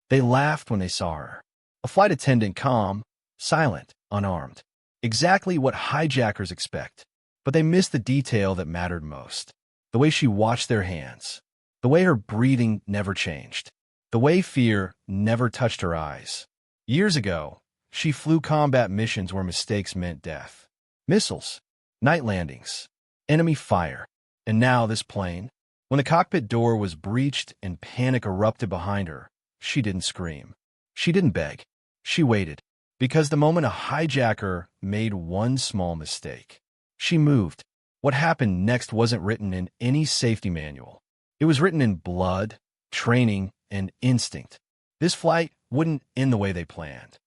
They laughed when they saw her. A flight attendant, calm, silent, unarmed. Exactly what hijackers expect. But they missed the detail that mattered most. The way she watched their hands. The way her breathing never changed. The way fear never touched her eyes. Years ago, she flew combat missions where mistakes meant death. Missiles, night landings, enemy fire. And now this plane. When the cockpit door was breached and panic erupted behind her, she didn't scream. She didn't beg. She waited. Because the moment a hijacker made one small mistake, she moved. What happened next wasn't written in any safety manual. It was written in blood, training, and instinct. This flight wouldn't end the way they planned.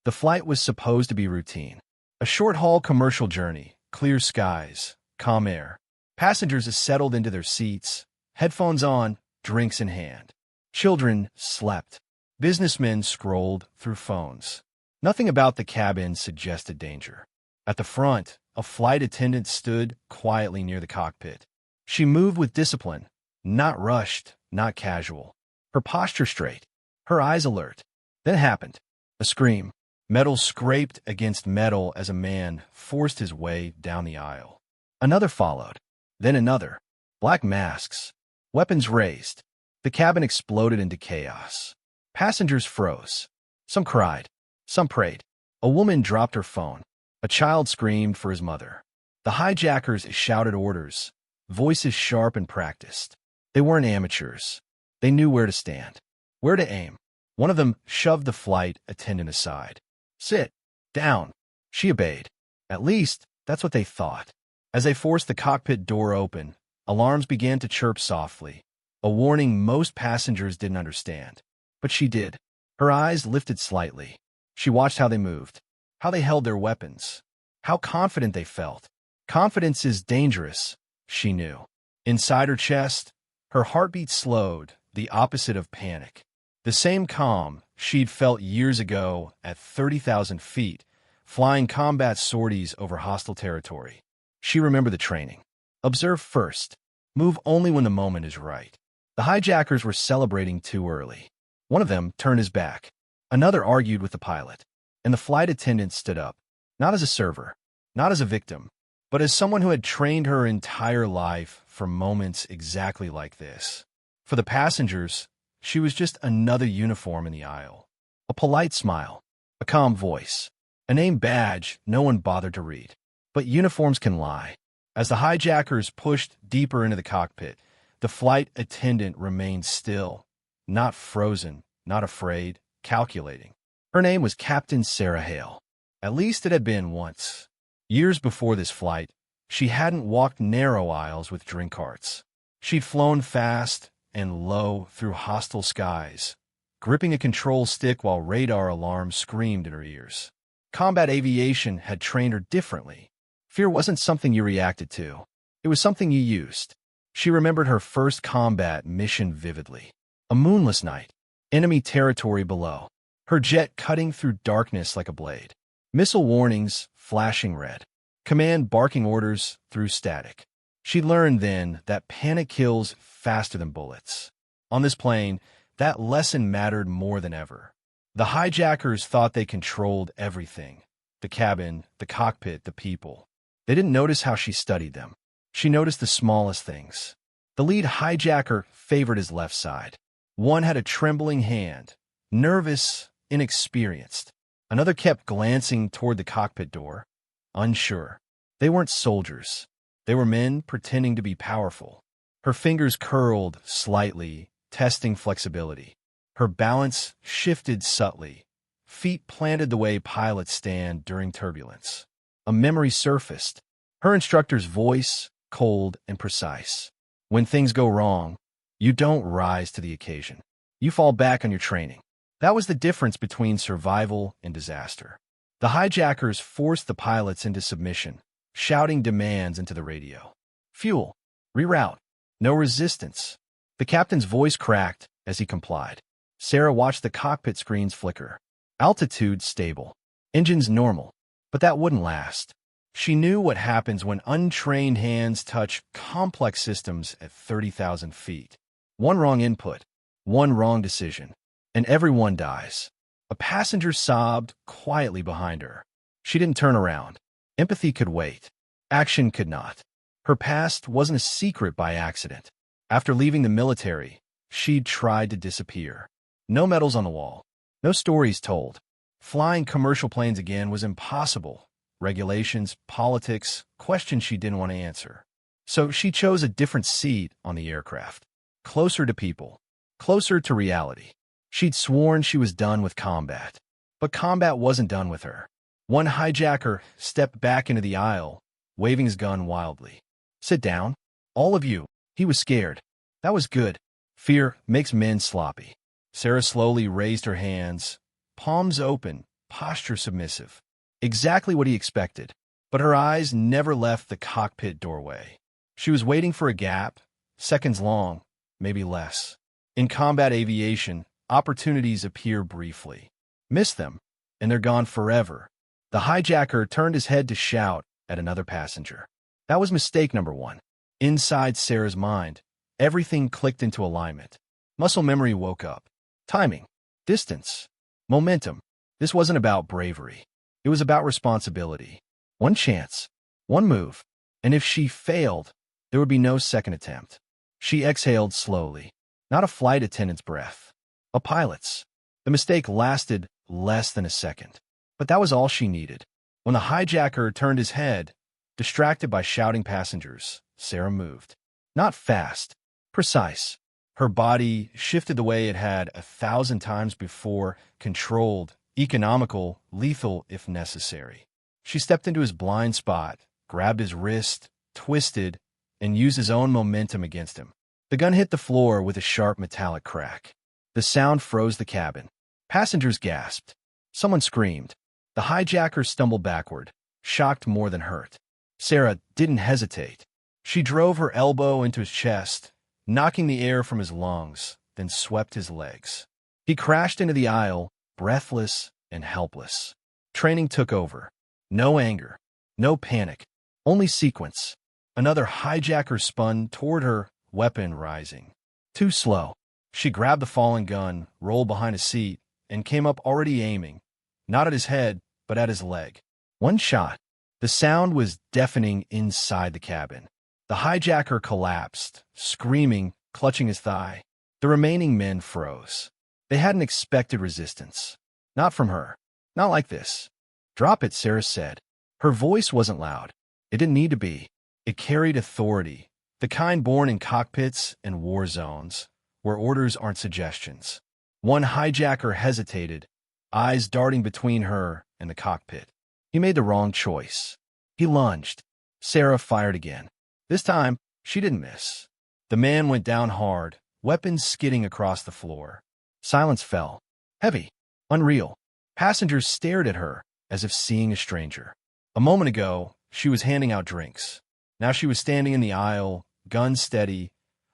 The flight was supposed to be routine. A short-haul commercial journey, clear skies, calm air. Passengers settled into their seats, headphones on, drinks in hand. Children slept. Businessmen scrolled through phones. Nothing about the cabin suggested danger. At the front, a flight attendant stood quietly near the cockpit. She moved with discipline, not rushed, not casual. Her posture straight, her eyes alert. Then it happened. A scream. Metal scraped against metal as a man forced his way down the aisle. Another followed. Then another. Black masks. Weapons raised. The cabin exploded into chaos. Passengers froze. Some cried. Some prayed. A woman dropped her phone. A child screamed for his mother. The hijackers shouted orders, voices sharp and practiced. They weren't amateurs. They knew where to stand, where to aim. One of them shoved the flight attendant aside. Sit down. She obeyed. At least, that's what they thought. As they forced the cockpit door open, alarms began to chirp softly, a warning most passengers didn't understand. But she did. Her eyes lifted slightly. She watched how they moved, how they held their weapons, how confident they felt. Confidence is dangerous, she knew. Inside her chest, her heartbeat slowed, the opposite of panic. The same calm she'd felt years ago at 30,000 feet, flying combat sorties over hostile territory. She remembered the training. Observe first. Move only when the moment is right. The hijackers were celebrating too early. One of them turned his back. Another argued with the pilot. And the flight attendant stood up, not as a server, not as a victim, but as someone who had trained her entire life for moments exactly like this. For the passengers, she was just another uniform in the aisle. A polite smile, a calm voice, a name badge no one bothered to read. But uniforms can lie. As the hijackers pushed deeper into the cockpit, the flight attendant remained still, not frozen, not afraid, calculating. Her name was Captain Sarah Hale. At least it had been once. Years before this flight, she hadn't walked narrow aisles with drink carts. She'd flown fast and low through hostile skies, gripping a control stick while radar alarms screamed in her ears. Combat aviation had trained her differently. Fear wasn't something you reacted to. It was something you used. She remembered her first combat mission vividly. A moonless night, enemy territory below, her jet cutting through darkness like a blade. Missile warnings flashing red. Command barking orders through static. She learned then that panic kills faster than bullets. On this plane, that lesson mattered more than ever. The hijackers thought they controlled everything. The cabin, the cockpit, the people. They didn't notice how she studied them. She noticed the smallest things. The lead hijacker favored his left side. One had a trembling hand, nervous, inexperienced. Another kept glancing toward the cockpit door, unsure. They weren't soldiers. They were men pretending to be powerful. Her fingers curled slightly, testing flexibility. Her balance shifted subtly, feet planted the way pilots stand during turbulence. A memory surfaced. Her instructor's voice, cold and precise. When things go wrong, you don't rise to the occasion. You fall back on your training. That was the difference between survival and disaster. The hijackers forced the pilots into submission, shouting demands into the radio. Fuel. Reroute. No resistance. The captain's voice cracked as he complied. Sarah watched the cockpit screens flicker. Altitude stable. Engines normal. But that wouldn't last. She knew what happens when untrained hands touch complex systems at 30,000 feet. One wrong input, one wrong decision, and everyone dies. A passenger sobbed quietly behind her. She didn't turn around. Empathy could wait. Action could not. Her past wasn't a secret by accident. After leaving the military, she'd tried to disappear. No medals on the wall. No stories told. Flying commercial planes again was impossible. Regulations, politics, questions she didn't want to answer. So she chose a different seat on the aircraft. Closer to people. Closer to reality. She'd sworn she was done with combat. But combat wasn't done with her. One hijacker stepped back into the aisle, waving his gun wildly. "Sit down. All of you." He was scared. That was good. Fear makes men sloppy. Sarah slowly raised her hands, palms open, posture submissive. Exactly what he expected. But her eyes never left the cockpit doorway. She was waiting for a gap, seconds long, maybe less. In combat aviation, opportunities appear briefly. Miss them, and they're gone forever. The hijacker turned his head to shout at another passenger. That was mistake number one. Inside Sarah's mind, everything clicked into alignment. Muscle memory woke up. Timing, distance, momentum. This wasn't about bravery. It was about responsibility. One chance, one move, and if she failed, there would be no second attempt. She exhaled slowly. Not a flight attendant's breath. A pilot's. The mistake lasted less than a second. But that was all she needed. When the hijacker turned his head, distracted by shouting passengers, Sarah moved. Not fast, precise. Her body shifted the way it had 1,000 times before, controlled, economical, lethal if necessary. She stepped into his blind spot, grabbed his wrist, twisted, and used his own momentum against him. The gun hit the floor with a sharp metallic crack. The sound froze the cabin. Passengers gasped. Someone screamed. The hijacker stumbled backward, shocked more than hurt. Sarah didn't hesitate. She drove her elbow into his chest, knocking the air from his lungs, then swept his legs. He crashed into the aisle, breathless and helpless. Training took over. No anger, no panic, only sequence. Another hijacker spun toward her, weapon rising. Too slow. She grabbed the fallen gun, rolled behind his seat, and came up already aiming, not at his head, but at his leg. One shot. The sound was deafening inside the cabin. The hijacker collapsed, screaming, clutching his thigh. The remaining men froze. They hadn't expected resistance. Not from her. Not like this. "Drop it," Sarah said. Her voice wasn't loud. It didn't need to be. It carried authority, the kind born in cockpits and war zones, where orders aren't suggestions. One hijacker hesitated, eyes darting between her and the cockpit. He made the wrong choice. He lunged. Sarah fired again. This time, she didn't miss. The man went down hard, weapons skidding across the floor. Silence fell. Heavy. Unreal. Passengers stared at her, as if seeing a stranger. A moment ago, she was handing out drinks. Now she was standing in the aisle, gun steady,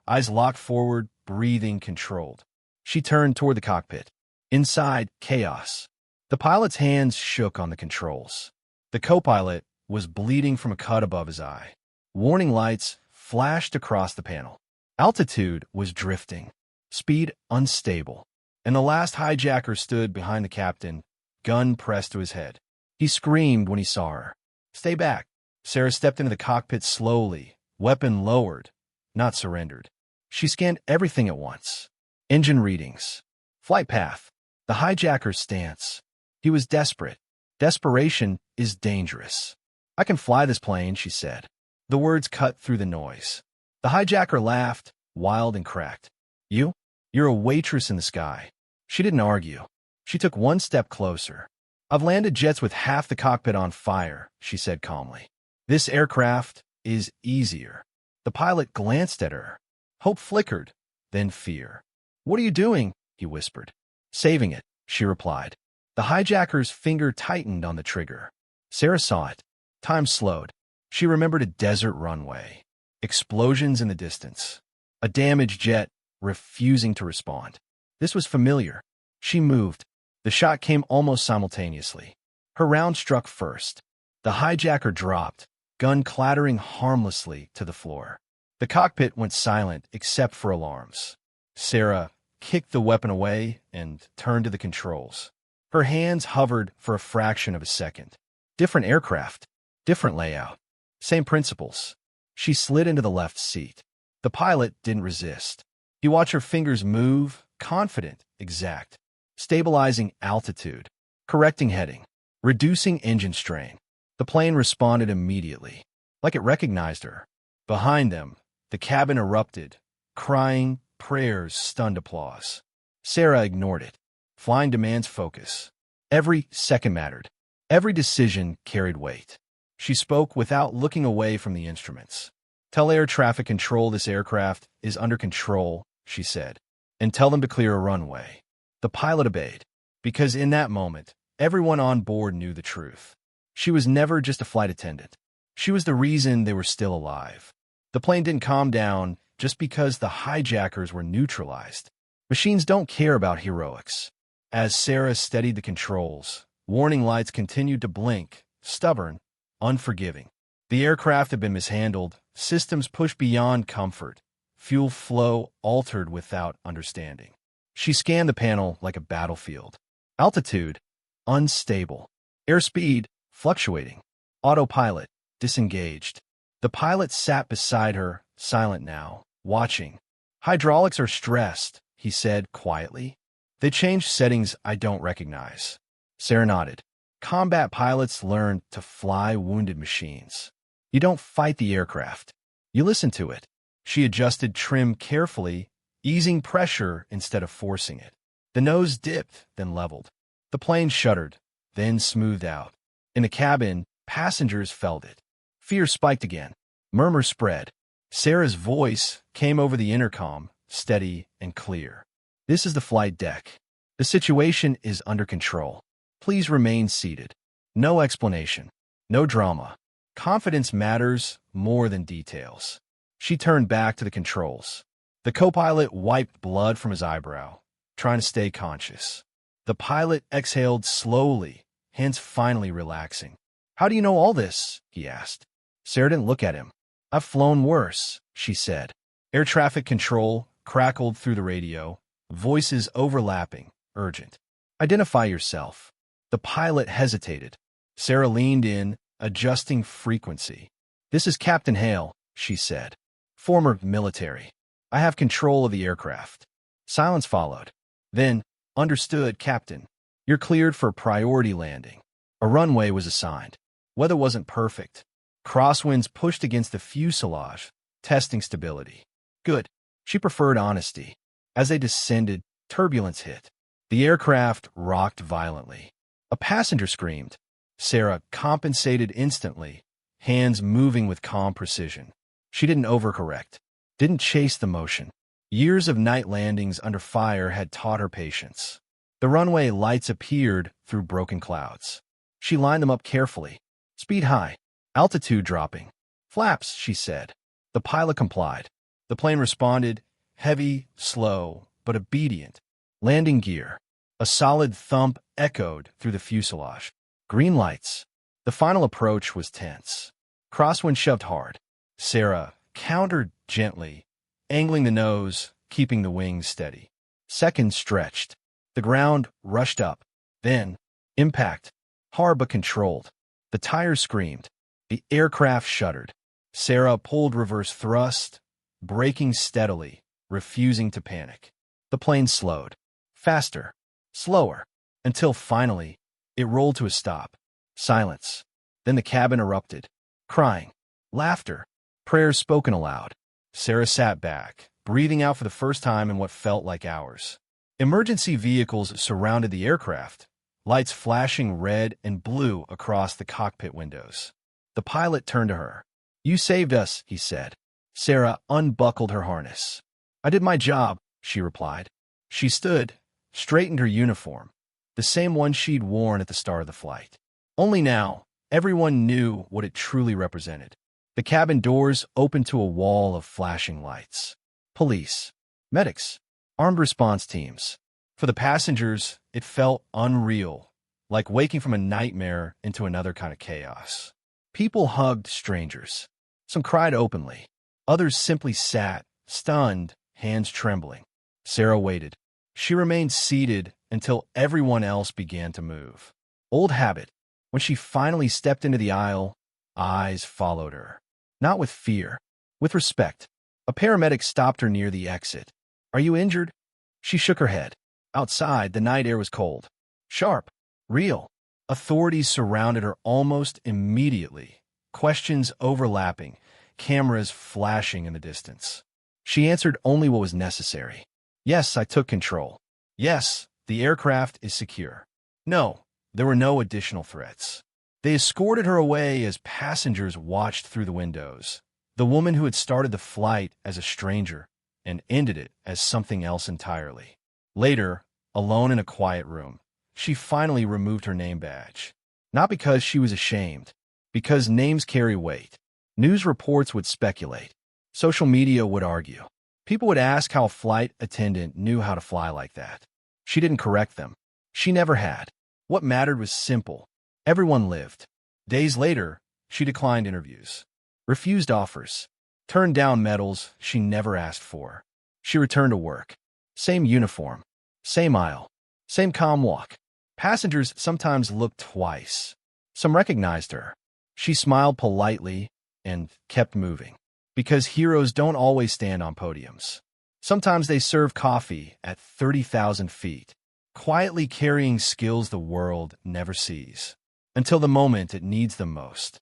eyes locked forward, breathing controlled. She turned toward the cockpit. Inside, chaos. The pilot's hands shook on the controls. The co-pilot was bleeding from a cut above his eye. Warning lights flashed across the panel. Altitude was drifting. Speed unstable. And the last hijacker stood behind the captain, gun pressed to his head. He screamed when he saw her. "Stay back." Sarah stepped into the cockpit slowly, weapon lowered, not surrendered. She scanned everything at once. Engine readings. Flight path. The hijacker's stance. He was desperate. Desperation is dangerous. "I can fly this plane," she said. The words cut through the noise. The hijacker laughed, wild and cracked. "You? You're a waitress in the sky." She didn't argue. She took one step closer. "I've landed jets with half the cockpit on fire," she said calmly. "This aircraft is easier." The pilot glanced at her. Hope flickered, then fear. "What are you doing?" he whispered. "Saving it," she replied. The hijacker's finger tightened on the trigger. Sarah saw it. Time slowed. She remembered a desert runway. Explosions in the distance. A damaged jet refusing to respond. This was familiar. She moved. The shot came almost simultaneously. Her round struck first. The hijacker dropped, gun clattering harmlessly to the floor. The cockpit went silent except for alarms. Sarah kicked the weapon away and turned to the controls. Her hands hovered for a fraction of a second. Different aircraft, different layout, same principles. She slid into the left seat. The pilot didn't resist. He watched her fingers move, confident, exact, stabilizing altitude, correcting heading, reducing engine strain. The plane responded immediately, like it recognized her. Behind them, the cabin erupted, crying, prayers, stunned applause. Sarah ignored it. Flying demands focus. Every second mattered. Every decision carried weight. She spoke without looking away from the instruments. "Tell air traffic control this aircraft is under control," she said, "and tell them to clear a runway." The pilot obeyed, because in that moment, everyone on board knew the truth. She was never just a flight attendant. She was the reason they were still alive. The plane didn't calm down just because the hijackers were neutralized. Machines don't care about heroics. As Sarah steadied the controls, warning lights continued to blink, stubborn, unforgiving. The aircraft had been mishandled, systems pushed beyond comfort, fuel flow altered without understanding. She scanned the panel like a battlefield. Altitude, unstable. Airspeed, fluctuating. Autopilot, disengaged. The pilot sat beside her, silent now, watching. "Hydraulics are stressed," he said quietly. "They changed settings I don't recognize." Sarah nodded. Combat pilots learn to fly wounded machines. You don't fight the aircraft. You listen to it. She adjusted trim carefully, easing pressure instead of forcing it. The nose dipped, then leveled. The plane shuddered, then smoothed out. In the cabin, passengers felt it. Fear spiked again. Murmurs spread. Sarah's voice came over the intercom, steady and clear. "This is the flight deck. The situation is under control. Please remain seated. No explanation. No drama. Confidence matters more than details." She turned back to the controls. The co-pilot wiped blood from his eyebrow, trying to stay conscious. The pilot exhaled slowly, hands finally relaxing. "How do you know all this?" he asked. Sarah didn't look at him. "I've flown worse," she said. Air traffic control crackled through the radio, voices overlapping, urgent. "Identify yourself." The pilot hesitated. Sarah leaned in, adjusting frequency. "This is Captain Hale," she said. "Former military. I have control of the aircraft." Silence followed. Then, "Understood, Captain. You're cleared for priority landing." A runway was assigned. Weather wasn't perfect. Crosswinds pushed against the fuselage, testing stability. Good. She preferred honesty. As they descended, turbulence hit. The aircraft rocked violently. A passenger screamed. Sarah compensated instantly, hands moving with calm precision. She didn't overcorrect, didn't chase the motion. Years of night landings under fire had taught her patience. The runway lights appeared through broken clouds. She lined them up carefully. Speed high, altitude dropping. "Flaps," she said. The pilot complied. The plane responded, heavy, slow, but obedient. Landing gear. A solid thump echoed through the fuselage. Green lights. The final approach was tense. Crosswind shoved hard. Sarah countered gently, angling the nose, keeping the wings steady. Seconds stretched. The ground rushed up. Then, impact. Hard but controlled. The tires screamed. The aircraft shuddered. Sarah pulled reverse thrust, braking steadily, refusing to panic. The plane slowed. Faster. Slower. Until finally, it rolled to a stop. Silence. Then the cabin erupted. Crying. Laughter. Prayers spoken aloud. Sarah sat back, breathing out for the first time in what felt like hours. Emergency vehicles surrounded the aircraft, lights flashing red and blue across the cockpit windows. The pilot turned to her. "You saved us," he said. Sarah unbuckled her harness. "I did my job," she replied. She stood, straightened her uniform, the same one she'd worn at the start of the flight. Only now, everyone knew what it truly represented. The cabin doors opened to a wall of flashing lights. Police, medics, armed response teams. For the passengers, it felt unreal, like waking from a nightmare into another kind of chaos. People hugged strangers. Some cried openly. Others simply sat, stunned, hands trembling. Sarah waited. She remained seated until everyone else began to move. Old habit. When she finally stepped into the aisle, eyes followed her. Not with fear, with respect. A paramedic stopped her near the exit. "Are you injured?" She shook her head. Outside, the night air was cold. Sharp. Real. Authorities surrounded her almost immediately. Questions overlapping, cameras flashing in the distance. She answered only what was necessary. "Yes, I took control. Yes, the aircraft is secure." No, there were no additional threats. They escorted her away as passengers watched through the windows. The woman who had started the flight as a stranger and ended it as something else entirely. Later, alone in a quiet room, she finally removed her name badge. Not because she was ashamed, because names carry weight. News reports would speculate. Social media would argue. People would ask how a flight attendant knew how to fly like that. She didn't correct them. She never had. What mattered was simple. Everyone lived. Days later, she declined interviews, refused offers, turned down medals she never asked for. She returned to work. Same uniform, same aisle, same calm walk. Passengers sometimes looked twice. Some recognized her. She smiled politely and kept moving. Because heroes don't always stand on podiums. Sometimes they serve coffee at 30,000 feet, quietly carrying skills the world never sees, until the moment it needs them most.